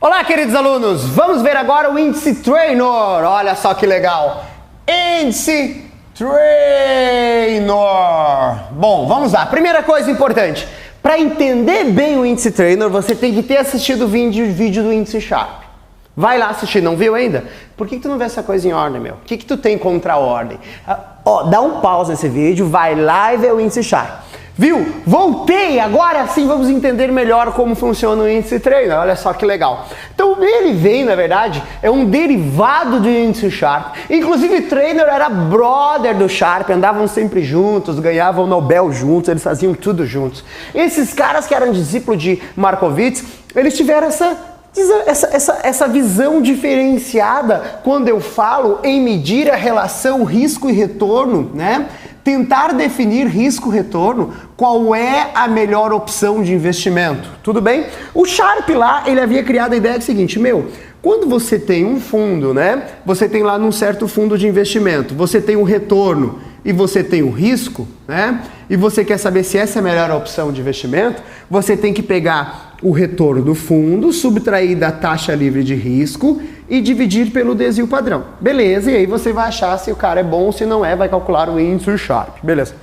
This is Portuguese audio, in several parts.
Olá, queridos alunos! Vamos ver agora o índice Traynor. Olha só que legal! Índice Traynor. Bom, vamos lá. Primeira coisa importante. Para entender bem o índice Traynor, você tem que ter assistido o vídeo do índice Sharpe. Vai lá assistir, não viu ainda? Por que tu não vê essa coisa em ordem, meu? O que tu tem contra a ordem? Dá um pause nesse vídeo, vai lá e vê o índice Sharpe. Viu? Voltei! Agora sim vamos entender melhor como funciona o índice Traynor. Olha só que legal. Então ele vem, na verdade, é um derivado do índice Sharpe. Inclusive Traynor era brother do Sharpe, andavam sempre juntos, ganhavam o Nobel juntos, eles faziam tudo juntos. Esses caras que eram discípulos de Markowitz, eles tiveram essa visão diferenciada quando eu falo em medir a relação risco e retorno, né? Tentar definir risco-retorno, qual é a melhor opção de investimento, tudo bem? O Sharpe lá, ele havia criado a ideia do seguinte, quando você tem um fundo, né? Você tem lá num certo fundo de investimento, você tem o retorno e você tem o risco, né? E você quer saber se essa é a melhor opção de investimento, você tem que pegar o retorno do fundo, subtrair da taxa livre de risco e dividir pelo desvio padrão. Beleza, e aí você vai achar se o cara é bom ou se não é, vai calcular o índice Sharpe. Beleza.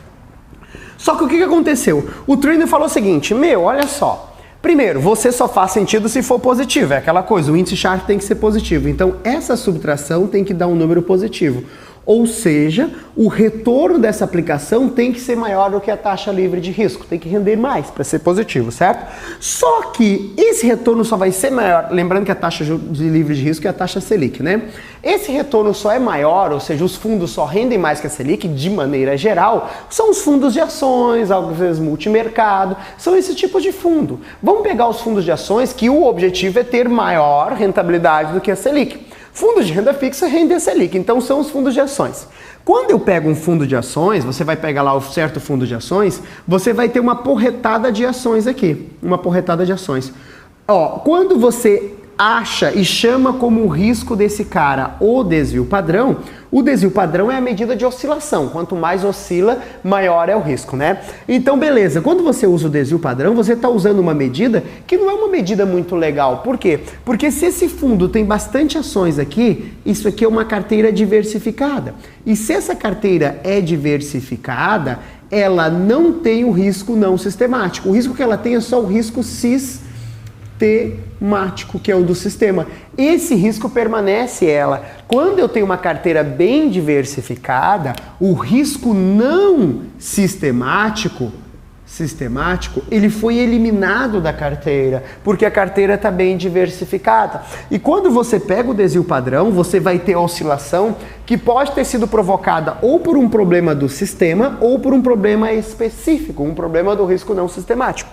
Só que o que aconteceu? O Traynor falou o seguinte, olha só. Primeiro, você só faz sentido se for positivo, é aquela coisa, o índice Sharpe tem que ser positivo. Então, essa subtração tem que dar um número positivo. Ou seja, o retorno dessa aplicação tem que ser maior do que a taxa livre de risco, tem que render mais para ser positivo, certo? Só que esse retorno só vai ser maior, lembrando que a taxa livre de risco é a taxa Selic, né? Esse retorno só é maior, ou seja, os fundos só rendem mais que a Selic, de maneira geral, são os fundos de ações, às vezes multimercado, são esse tipo de fundo. Vamos pegar os fundos de ações que o objetivo é ter maior rentabilidade do que a Selic. Fundos de renda fixa rendem a Selic, então são os fundos de ações. Quando eu pego um fundo de ações, você vai pegar lá o certo fundo de ações, você vai ter uma porretada de ações aqui, uma porretada de ações. Quando você acha e chama como risco desse cara o desvio padrão, o desvio padrão é a medida de oscilação. Quanto mais oscila, maior é o risco, né? Então, beleza. Quando você usa o desvio padrão, você está usando uma medida que não é uma medida muito legal. Por quê? Porque se esse fundo tem bastante ações aqui, isso aqui é uma carteira diversificada. E se essa carteira é diversificada, ela não tem o risco não sistemático. O risco que ela tem é só o risco sistemático, que é o do sistema. Esse risco permanece Quando eu tenho uma carteira bem diversificada, o risco não sistemático, ele foi eliminado da carteira, porque a carteira está bem diversificada. E quando você pega o desvio padrão, você vai ter a oscilação que pode ter sido provocada ou por um problema do sistema ou por um problema específico, um problema do risco não sistemático.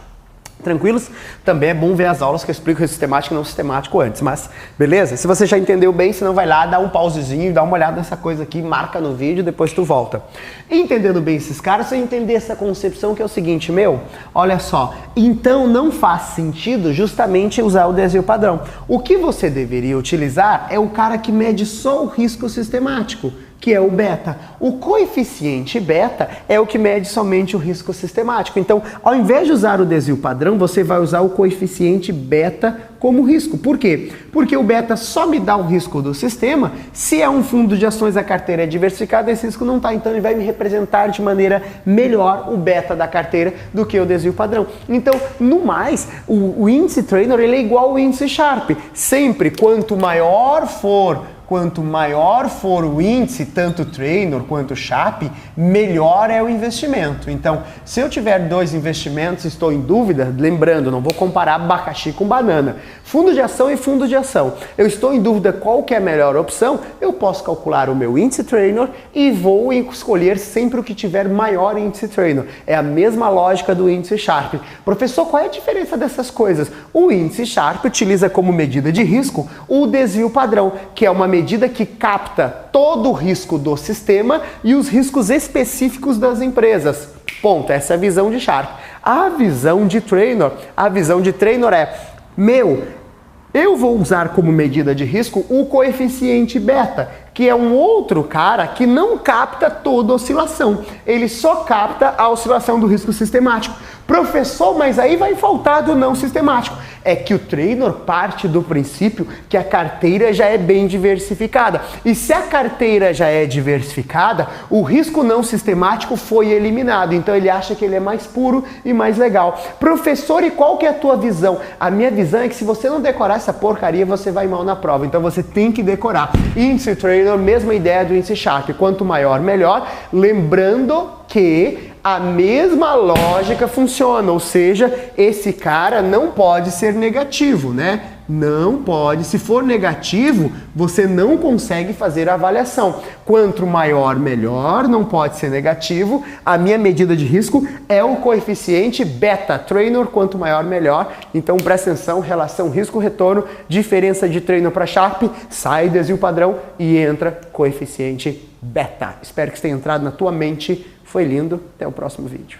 Tranquilos? Também é bom ver as aulas que eu explico o sistemático e não sistemático antes, mas beleza? Se você já entendeu bem, senão vai lá, dá um pausezinho, dá uma olhada nessa coisa aqui, marca no vídeo, depois tu volta. Entendendo bem esses caras, você entender essa concepção que é o seguinte, olha só, então não faz sentido justamente usar o desvio padrão. O que você deveria utilizar é o cara que mede só o risco sistemático, que é o beta. O coeficiente beta é o que mede somente o risco sistemático. Então, ao invés de usar o desvio padrão, você vai usar o coeficiente beta como risco. Por quê? Porque o beta só me dá o risco do sistema. Se é um fundo de ações, a carteira é diversificada, esse risco não está. Então, ele vai me representar de maneira melhor o beta da carteira do que o desvio padrão. Então, no mais, o índice Traynor ele é igual ao índice Sharpe. Sempre, quanto maior for o índice, tanto Traynor quanto Sharpe, melhor é o investimento. Então, se eu tiver dois investimentos, estou em dúvida, lembrando, não vou comparar abacaxi com banana. Fundo de ação e fundo de ação. Eu estou em dúvida qual que é a melhor opção, eu posso calcular o meu índice Traynor e vou escolher sempre o que tiver maior índice Traynor. É a mesma lógica do índice Sharpe. Professor, qual é a diferença dessas coisas? O índice Sharpe utiliza como medida de risco o desvio padrão, que é uma medida que capta todo o risco do sistema e os riscos específicos das empresas. Ponto. Essa é a visão de Sharpe. A visão de Traynor é, eu vou usar como medida de risco o coeficiente beta, que é um outro cara que não capta toda a oscilação. Ele só capta a oscilação do risco sistemático. Professor, mas aí vai faltar do não sistemático. É que o trader parte do princípio que a carteira já é bem diversificada. E se a carteira já é diversificada, o risco não sistemático foi eliminado. Então ele acha que ele é mais puro e mais legal. Professor, e qual que é a tua visão? A minha visão é que se você não decorar essa porcaria, você vai mal na prova. Então você tem que decorar. Índice Trader, mesma ideia do índice Sharp. Quanto maior, melhor. Lembrando que a mesma lógica funciona, ou seja, esse cara não pode ser negativo, né? Não pode. Se for negativo, você não consegue fazer a avaliação. Quanto maior, melhor, não pode ser negativo. A minha medida de risco é o coeficiente beta trainer, quanto maior, melhor. Então presta atenção, relação risco-retorno, diferença de trainer para Sharp, sai, desvio padrão e entra coeficiente beta. Espero que isso tenha entrado na tua mente. Foi lindo. Até o próximo vídeo.